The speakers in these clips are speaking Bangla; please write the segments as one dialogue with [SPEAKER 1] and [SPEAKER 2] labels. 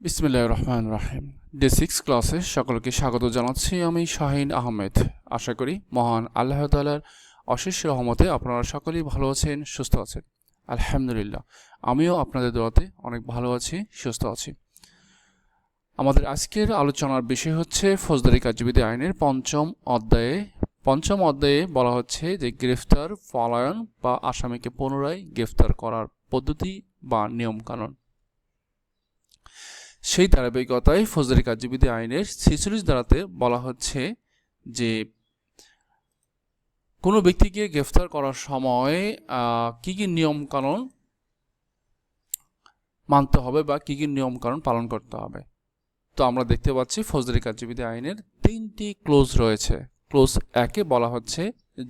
[SPEAKER 1] বিসমিল্লাহির রহমানির রহিম। ডে 6 ক্লাসে সকলকে স্বাগত জানাচ্ছি আমি শাহিন আহমেদ। আশা করি মহান আল্লাহ তাআলার অশেষ রহমতে আপনারা সকলেই ভালো আছেন, সুস্থ আছেন। আলহামদুলিল্লাহ, আমিও আপনাদের দোয়াতে অনেক ভালো আছি, সুস্থ আছি। আমাদের আজকের আলোচনার বিষয় হচ্ছে ফৌজদারি কার্যবিধি আইনের পঞ্চম অধ্যায়ে বলা হচ্ছে যে গ্রেফতার, পলায়ন বা আসামিকে পুনরায় গ্রেফতার করার পদ্ধতি বা নিয়মকানুন। সেই ধারাবাহিকতায় ফৌজদারি কার্যবিধি আইনের ৪৬ ধারাতে বলা হচ্ছে যে কোনো ব্যক্তিকে গ্রেফতার করার সময় কি কি নিয়মকানুন মানতে হবে বা কি কি নিয়মকানুন পালন করতে হবে। তো আমরা দেখতে পাচ্ছি ফৌজদারি কার্যবিধি আইনের ৩টি ক্লোজ রয়েছে। ক্লোজ ১-এ বলা হচ্ছে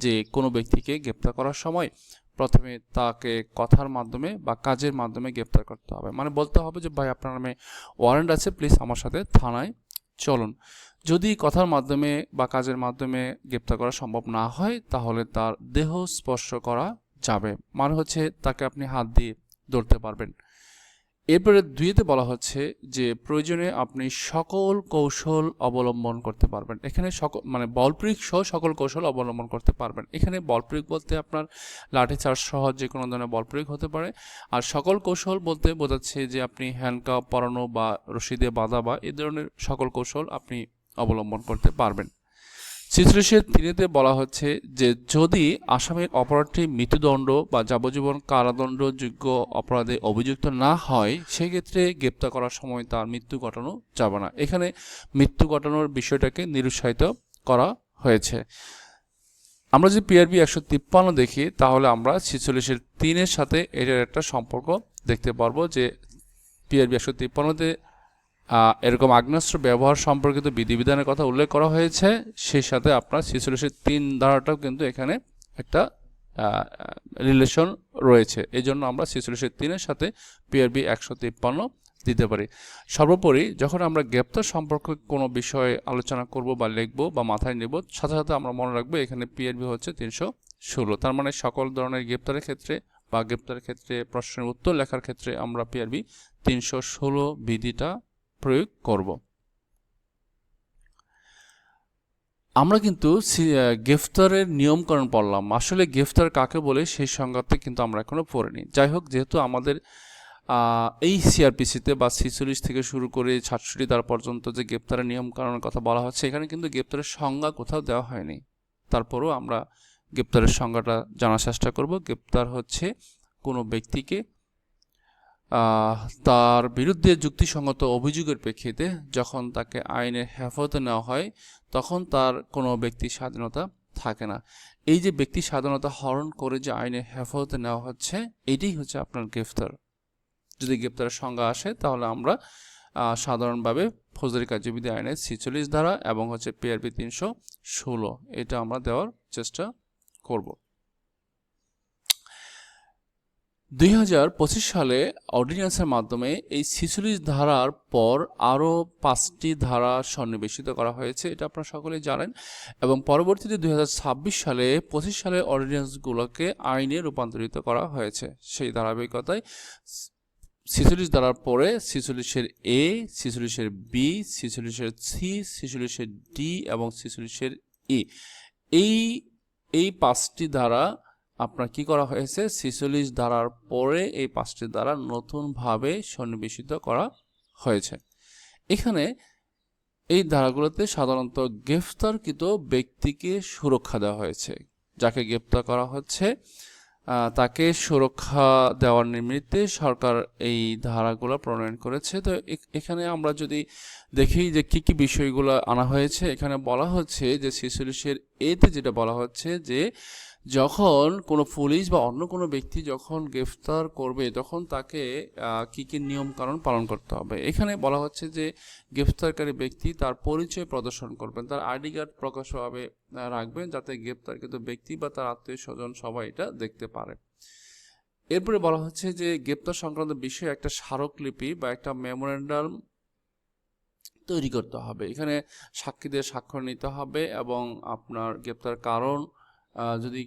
[SPEAKER 1] যে কোনো ব্যক্তিকে গ্রেফতার করার সময় প্রথমে তাকে কথার মাধ্যমে বা কাজের মাধ্যমে গ্রেফতার করতে হবে। মানে বলতে হবে যে ভাই, আপনার নামে ওয়ারেন্ট আছে, প্লিজ আমার সাথে থানায় চলুন। যদি কথার মাধ্যমে বা কাজের মাধ্যমে গ্রেফতার করা সম্ভব না হয় তাহলে তার দেহ স্পর্শ করা যাবে, মানে হচ্ছে তাকে আপনি হাত দিয়ে ধরতে পারবেন। এরপরে ২-তে বলা হচ্ছে যে প্রয়োজনে আপনি সকল কৌশল অবলম্বন করতে পারবেন। এখানে মানে বল প্রয়োগ সহ সকল কৌশল অবলম্বন করতে পারবেন। এখানে বল প্রয়োগ বলতে আপনার লাঠিচার্জ সহ যে কোনো ধরনের বল প্রয়োগ হতে পারে। আর সকল কৌশল বলতে বোঝাচ্ছে যে আপনি হ্যান্ডকাপ পরানো বা রশি দিয়ে বাঁধা বা এই ধরনের সকল কৌশল আপনি অবলম্বন করতে পারবেন। ৪৬-৩-তে বলা হচ্ছে যে যদি আসামির অপরাধটি মৃত্যুদণ্ড বা যাবজ্জীবন কারাদণ্ডযোগ্য অপরাধে অভিযুক্ত না হয় সেক্ষেত্রে গ্রেপ্তার করার সময় তার মৃত্যু ঘটানো যাবে না। এখানে মৃত্যু ঘটানোর বিষয়টাকে নিরুৎসাহিত করা হয়েছে। আমরা যদি পিআরবি ১৫৩ দেখি তাহলে আমরা ৪৬-৩-এর সাথে এটার একটা সম্পর্ক দেখতে পারবো যে পিআরবি ১৫৩-তে এরকম আগ্নেয়াস্ত্র ব্যবহার সম্পর্কিত বিধিবিধানের কথা উল্লেখ করা হয়েছে। সেই সাথে আপনার ৪৬-৩ ধারাটাও কিন্তু এখানে একটা রিলেশন রয়েছে। এই জন্য আমরা ৪৬-৩-এর সাথে পিআরবি ১৫৩ দিতে পারি। সর্বোপরি যখন আমরা গ্রেপ্তার সম্পর্কে কোনো বিষয়ে আলোচনা করব বা লিখব বা মাথায় নেব, সাথে সাথে আমরা মনে রাখবো এখানে পিআরবি হচ্ছে ৩১৬। তার মানে সকল ধরনের গ্রেপ্তারের ক্ষেত্রে বা গ্রেপ্তারের ক্ষেত্রে প্রশ্নের উত্তর লেখার ক্ষেত্রে আমরা পিআরবি ৩১৬ বিধিটা প্রয়োগ করব। আমরা কিন্তু গ্রেফতারের নিয়মকানুন পড়লাম। আসলে গ্রেফতার কাকে বলে সেই সংজ্ঞাতে কিন্তু আমরা এখনো পড়িনি। যাই হোক, যেহেতু আমাদের এই সিআরপিসিতে বা ৪৬ থেকে শুরু করে ৬৭ ধারা পর্যন্ত যে গ্রেফতারের নিয়মকানুনের কথা বলা হচ্ছে, এখানে কিন্তু গ্রেফতারের সংজ্ঞা কোথাও দেওয়া হয়নি। তারপরেও আমরা গ্রেফতারের সংজ্ঞাটা জানার চেষ্টা করব। গ্রেফতার হচ্ছে কোনো ব্যক্তিকে তার বিরুদ্ধে যুক্তিসঙ্গত অভিযোগের প্রেক্ষিতে যখন তাকে আইনের হেফাজতে নেওয়া হয় তখন তার কোনো ব্যক্তির স্বাধীনতা থাকে না। এই যে ব্যক্তি স্বাধীনতা হরণ করে যে আইনের হেফাজতে নেওয়া হচ্ছে, এটাই হচ্ছে আপনার গ্রেফতার। যদি গ্রেফতারের সংজ্ঞা আসে তাহলে আমরা সাধারণভাবে ফৌজদারি কার্যবিধি আইনের ৪৬ ধারা এবং হচ্ছে পিআরবি ৩১৬ এটা আমরা দেওয়ার চেষ্টা করব। ২০২৫ সালে অর্ডিন্যান্সের মাধ্যমে এই ৪৬ ধারার পর আরও ৫টি ধারা সন্নিবেশিত করা হয়েছে, এটা আপনারা সকলেই জানেন। এবং পরবর্তীতে ২০২৬ সালে ২৫ সালের অর্ডিন্যান্সগুলোকে আইনে রূপান্তরিত করা হয়েছে। সেই ধারাবাহিকতায় ৪৬ ধারার পরে ৪৬-এর এ, ৪৬-এর বি, ৪৬-এর সি, ৪৬-এর ডি এবং ৪৬-এর ই, এই ৫টি ধারা আপনার কি করা হয়েছে, ৪৬ ধারার পরে এই ৫টি ধারা নতুনভাবে সন্নিবেশিত করা হয়েছে। এখানে এই ধারাগুলোতে সাধারণত গ্রেফতারকৃত ব্যক্তিকে সুরক্ষা দেওয়া হয়েছে। যাকে গ্রেফতার করা হচ্ছে তাকে সুরক্ষা দেওয়ার নিমিত্তে সরকার এই ধারাগুলো প্রণয়ন করেছে। তো এখানে আমরা যদি দেখি যে কি কি বিষয়গুলো আনা হয়েছে, এখানে বলা হচ্ছে যে ৪৬-এর এতে যেটা বলা হচ্ছে যে যখন কোনো পুলিশ বা অন্য কোনো ব্যক্তি যখন গ্রেফতার করবে তখন তাকে কি কি নিয়মকানুন পালন করতে হবে। এখানে বলা হচ্ছে যে গ্রেফতারকারী ব্যক্তি তার পরিচয় প্রদর্শন করবেন, তার আইডি কার্ড প্রকাশভাবে রাখবেন যাতে গ্রেফতারকৃত ব্যক্তি বা তার আত্মীয় স্বজন সবাই এটা দেখতে পারে। এরপরে বলা হচ্ছে যে গ্রেফতার সংক্রান্ত বিষয়ে একটা স্মারকলিপি বা একটা মেমোরেন্ডাম তৈরি করতে হবে। এখানে সাক্ষীদের স্বাক্ষর নিতে হবে এবং আপনার গ্রেফতার কারণ যদি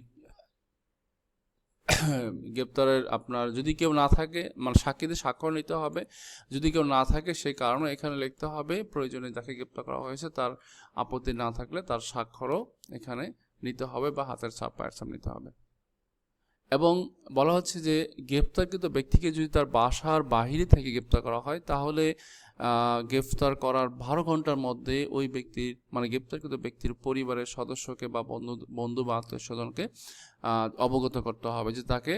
[SPEAKER 1] গ্রেপ্তারের আপনার যদি কেউ না থাকে, মানে সাক্ষীদের স্বাক্ষর নিতে হবে। যদি কেউ না থাকে সেই কারণে এখানে লিখতে হবে, প্রয়োজনে যাকে গ্রেপ্তার করা হয়েছে তার আপত্তি না থাকলে তার স্বাক্ষরও এখানে নিতে হবে বা হাতের ছাপ পায়ের ছাপ নিতে হবে। এবং বলা হচ্ছে যে গ্রেপ্তারকৃত ব্যক্তিকে যদি তার বাসার বাহিরে থেকে গ্রেপ্তার করা হয় তাহলে গ্রেফতার করার 12 ঘন্টার মধ্যে ওই ব্যক্তির, মানে গ্রেপ্তারকৃত ব্যক্তির পরিবারের সদস্যকে বা বন্ধু বা আত্মীয় স্বজনকে অবগত করতে হবে যে তাকে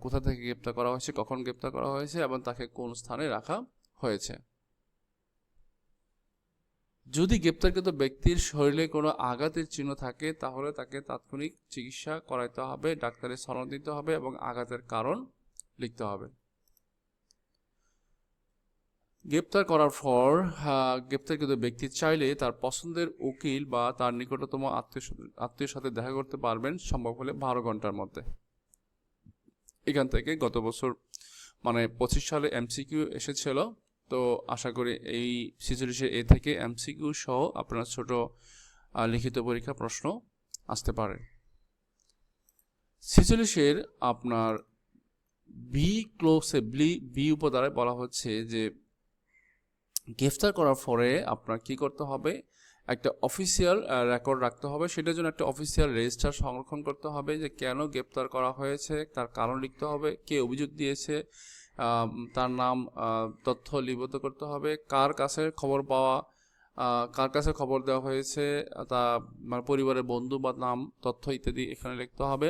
[SPEAKER 1] কোথা থেকে গ্রেপ্তার করা হয়েছে, কখন গ্রেপ্তার করা হয়েছে এবং তাকে কোন স্থানে রাখা হয়েছে। যদি গ্রেপ্তারকৃত ব্যক্তির শরীরে কোনো আঘাতের চিহ্ন থাকে তাহলে তাকে তাৎক্ষণিক চিকিৎসা করাইতে হবে, ডাক্তারের সনদ দিতে হবে এবং আঘাতের কারণ লিখতে হবে। গ্রেপ্তার করার পর গ্রেপ্তারকৃত ব্যক্তি চাইলে তার পছন্দের উকিল বা তার নিকটতম আত্মীয়ের সাথে দেখা করতে পারবেন, সম্ভব হলে 12 ঘন্টার মধ্যে। এখান থেকে গত বছর মানে 25 সালে এমসিকিউ এসেছিল, তো আশা করি এই 46 এ থেকে এমসিকিউ সহ আপনার ছোট লিখিত পরীক্ষা প্রশ্ন আসতে পারে। 46 আপনার বি ক্লোজে বি উপধারায় বলা হচ্ছে যে গ্রেফতার করার পরে আপনার কি করতে হবে, একটা অফিসিয়াল রেকর্ড রাখতে হবে। সেটার জন্য একটা অফিসিয়াল রেজিস্টার সংরক্ষণ করতে হবে, যে কেন গ্রেপ্তার করা হয়েছে তার কারণ লিখতে হবে, কে অভিযোগ দিয়েছে তার নাম তথ্য লিপিবদ্ধ করতে হবে, কার কাছে খবর দেওয়া হয়েছে তা মানে পরিবারের বন্ধু বা নাম তথ্য ইত্যাদি এখানে লিখতে হবে।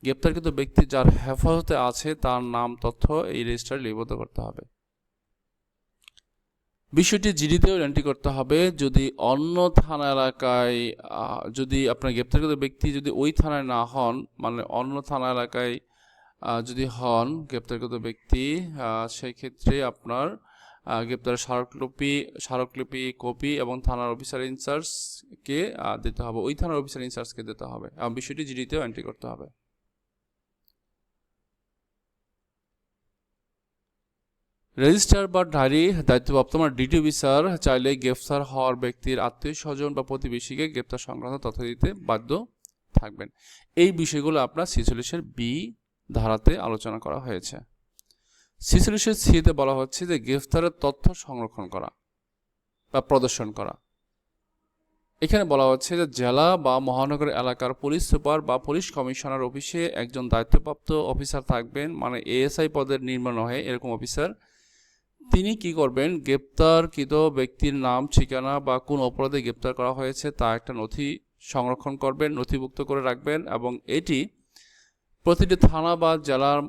[SPEAKER 1] গ্রেপ্তারকৃত ব্যক্তি যার হেফাজতে আছে তার নাম তথ্য এই রেজিস্টারে লিপিবদ্ধ করতে হবে। বিষয়টি জিডিতেও এন্ট্রি করতে হবে। যদি অন্য থানা এলাকায় যদি আপনার গ্রেপ্তারকৃত ব্যক্তি যদি ওই থানায় না হন, মানে অন্য থানা এলাকায় যদি হন গ্রেপ্তারকৃত ব্যক্তি, সেই ক্ষেত্রে আপনার গ্রেপ্তারের স্মারকলিপি কপি এবং থানার অফিসার ইনচার্জকে দিতে হবে, ওই থানার অফিসার ইনচার্জকে দিতে হবে এবং বিষয়টি জিডিতেও এন্ট্রি করতে হবে। রেজিস্টার বা ডায়েরি দায়িত্বপ্রাপ্ত মানে ডিটি অফিসার চাইলে গ্রেফতার হওয়ার ব্যক্তির আত্মীয় স্বজন বা প্রতিবেশীকে গ্রেপ্তার সংক্রান্ত তথ্য দিতে বাধ্য থাকবেন। এই বিষয়গুলো আপনার 46 বি ধারাতে আলোচনা করা হয়েছে। 46 সিতে বলা হচ্ছে যে গ্রেফতারের তথ্য সংরক্ষণ করা বা প্রদর্শন করা। এখানে বলা হচ্ছে যে জেলা বা মহানগর এলাকার পুলিশ সুপার বা পুলিশ কমিশনার অফিসে একজন দায়িত্বপ্রাপ্ত অফিসার থাকবেন, মানে এএসআই পদের নিম্ন নহে এরকম অফিসার। তিনি কি করবেন, গ্রেপ্তারকৃত ব্যক্তির নাম, ঠিকানা বা কোন অপরাধে গ্রেপ্তার করা হয়েছে তা একটা নথি সংরক্ষণ করবেন, নথিভুক্ত করে রাখবেন এবং এটি প্রতিটি থানা বা জেলার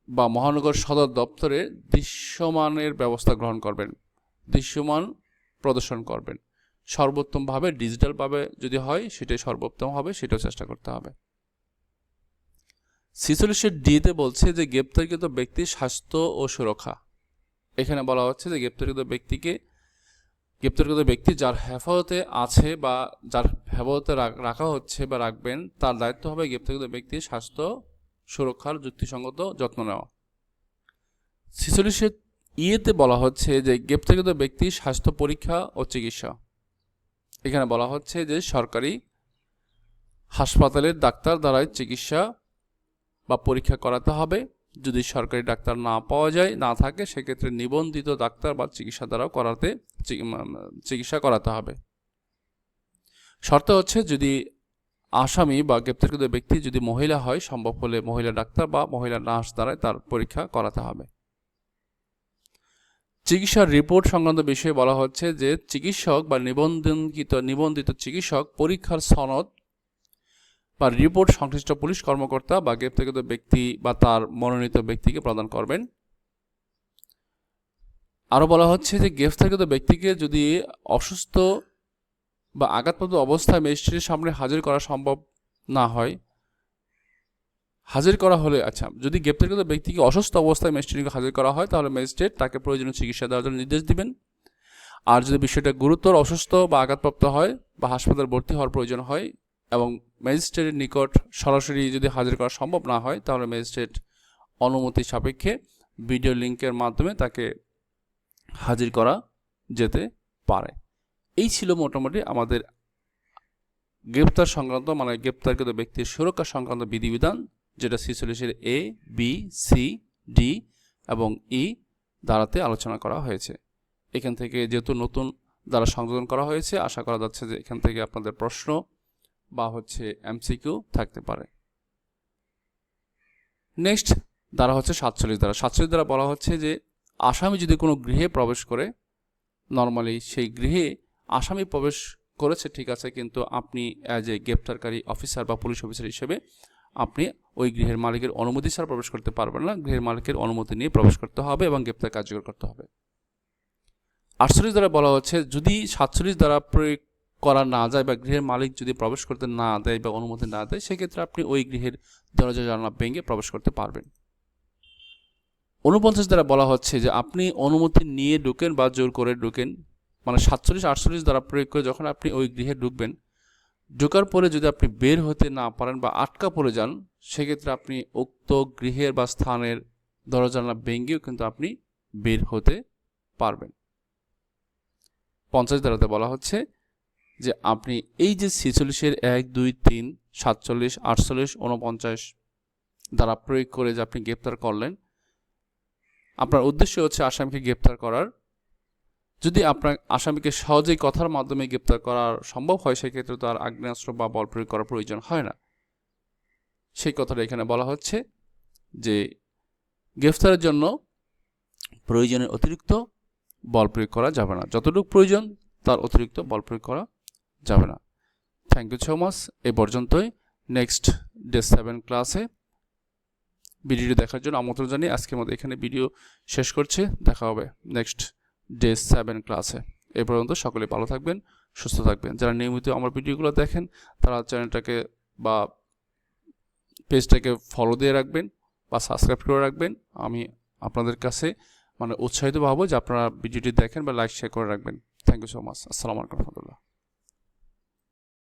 [SPEAKER 1] বা মহানগর সদর দপ্তরে দৃশ্যমানের ব্যবস্থা গ্রহণ করবেন, দৃশ্যমান প্রদর্শন করবেন। সর্বোত্তমভাবে ডিজিটালভাবে যদি হয় সেটাই সর্বোত্তম হবে, সেটাও চেষ্টা করতে হবে। 46 ডিতে বলছে যে গ্রেপ্তারকৃত ব্যক্তির স্বাস্থ্য ও সুরক্ষা। এখানে বলা হচ্ছে যে গ্রেপ্তারকৃত ব্যক্তি যার হেফাজতে আছে বা যার হেফাজতে রাখা হচ্ছে বা রাখবেন তার দায়িত্ব হবে গ্রেপ্তারকৃত ব্যক্তির স্বাস্থ্য সুরক্ষার যুক্তিসঙ্গত যত্ন নেওয়া। 46 ইয়েতে বলা হচ্ছে যে গ্রেপ্তারকৃত ব্যক্তির স্বাস্থ্য পরীক্ষা ও চিকিৎসা। এখানে বলা হচ্ছে যে সরকারি হাসপাতালের ডাক্তার দ্বারাই চিকিৎসা বা পরীক্ষা করাতে হবে। যদি সরকারি ডাক্তার না থাকে সেক্ষেত্রে নিবন্ধিত ডাক্তার বা চিকিৎসা দ্বারাও চিকিৎসা করাতে হবে। শর্ত হচ্ছে যদি আসামি বা গ্রেপ্তারকৃত ব্যক্তি যদি মহিলা হয়, সম্ভব হলে মহিলা ডাক্তার বা মহিলা নার্স দ্বারাই তার পরীক্ষা করাতে হবে। চিকিৎসার রিপোর্ট সংক্রান্ত বিষয়ে বলা হচ্ছে যে চিকিৎসক বা নিবন্ধিত চিকিৎসক পরীক্ষার সনদ বা রিপোর্ট সংশ্লিষ্ট পুলিশ কর্মকর্তা বা গ্রেপ্তারকৃত ব্যক্তি বা তার মনোনীত ব্যক্তিকে প্রদান করবেন। আরও বলা হচ্ছে যে গ্রেপ্তারকৃত ব্যক্তিকে যদি অসুস্থ বা আঘাতপ্রাপ্ত অবস্থায় ম্যাজিস্ট্রেটের সামনে হাজির করা সম্ভব না হয়, যদি গ্রেপ্তারকৃত ব্যক্তিকে অসুস্থ অবস্থায় ম্যাজিস্ট্রেটকে হাজির করা হয় তাহলে ম্যাজিস্ট্রেট তাকে প্রয়োজনীয় চিকিৎসা দেওয়ার জন্য নির্দেশ দিবেন। আর যদি বিষয়টা গুরুতর অসুস্থ বা আঘাতপ্রাপ্ত হয় বা হাসপাতালে ভর্তি হওয়ার প্রয়োজন হয় এবং ম্যাজিস্ট্রেটের নিকট সরাসরি যদি হাজির করা সম্ভব না হয় তাহলে ম্যাজিস্ট্রেট অনুমতি সাপেক্ষে ভিডিও লিঙ্কের মাধ্যমে তাকে হাজির করা যেতে পারে। এই ছিল মোটামুটি আমাদের গ্রেপ্তার সংক্রান্ত মানে গ্রেপ্তারকৃত ব্যক্তির সুরক্ষা সংক্রান্ত বিধিবিধান যেটা 46-এর এ, বি, সি, ডি এবং ই ধারাতে আলোচনা করা হয়েছে। এখান থেকে যেহেতু নতুন ধারা সংযোজন করা হয়েছে, আশা করা যাচ্ছে যে এখান থেকে আপনাদের প্রশ্ন বা এমসিকিউ থাকতে পারে। নেক্সট ধারা হচ্ছে 47 ধারা। 47 ধারা বলা হচ্ছে যে আসামি যদি কোনো গৃহে প্রবেশ করে, নর্মালি সেই গৃহে আসামি প্রবেশ করেছে ঠিক আছে, কিন্তু আপনি অ্যাজ এ গ্রেপ্তারকারী অফিসার বা পুলিশ অফিসার হিসেবে আপনি ওই গৃহের মালিকের অনুমতি ছাড়া প্রবেশ করতে পারবেন না। গৃহের মালিকের অনুমতি নিয়ে প্রবেশ করতে হবে এবং গ্রেপ্তার কার্যকর করতে হবে। 48 দ্বারা বলা হচ্ছে যদি 47 দ্বারা প্রয়োগ করা না যায় বা গৃহের মালিক যদি প্রবেশ করতে না দেয় বা অনুমতি না দেয়, সেক্ষেত্রে আপনি ওই গৃহের দরজা জানালা ভেঙে প্রবেশ করতে পারবেন। 49 দ্বারা বলা হচ্ছে যে আপনি অনুমতি নিয়ে ঢুকেন বা জোর করে ঢুকেন, মানে 47-48 দ্বারা প্রয়োগ করে যখন আপনি ওই গৃহে ঢুকবেন, ঢোকার পরে যদি আপনি বের হতে না পারেন বা আটকা পড়ে যান, সেক্ষেত্রে আপনি উক্ত গৃহের বা স্থানের দরজা জানালা ভেঙেও কিন্তু আপনি বের হতে পারবেন। 50 ধারাতে বলা হচ্ছে যে আপনি এই যে 46-এর 1, 2, 3, 47, 48, 49 দ্বারা প্রয়োগ করে যে আপনি গ্রেপ্তার করলেন, আপনার উদ্দেশ্য হচ্ছে আসামিকে গ্রেপ্তার করার। যদি আপনার আসামিকে সহজেই কথার মাধ্যমে গ্রেপ্তার করা সম্ভব হয়, সেক্ষেত্রে তো আর আগ্নেয়াস্ত্র বা বল প্রয়োগ করার প্রয়োজন হয় না। সেই কথাটা এখানে বলা হচ্ছে যে গ্রেফতারের জন্য প্রয়োজনের অতিরিক্ত বল প্রয়োগ করা যাবে না, যতটুকু প্রয়োজন তার অতিরিক্ত বল প্রয়োগ করা যাবে না। Thank you so much. এই পর্যন্তই। নেক্সট ডে 7 ক্লাসে ভিডিওটি দেখার জন্য আমন্ত্রণ জানিয়ে আজকের মতো এখানে ভিডিও শেষ করছি। দেখা হবে নেক্সট ডে 7 ক্লাসে। এই পর্যন্ত সকলে ভালো থাকবেন, সুস্থ থাকবেন। যারা নিয়মিত আমার ভিডিওগুলো দেখেন তারা চ্যানেলটাকে বা পেজটাকে ফলো দিয়ে রাখবেন বা সাবস্ক্রাইব করে রাখবেন। আমি আপনাদের কাছে উৎসাহিত পাবো যে আপনারা ভিডিওটি দেখেন বা লাইক শেয়ার করে রাখবেন। Thank you so much. আসসালামু আলাইকুম।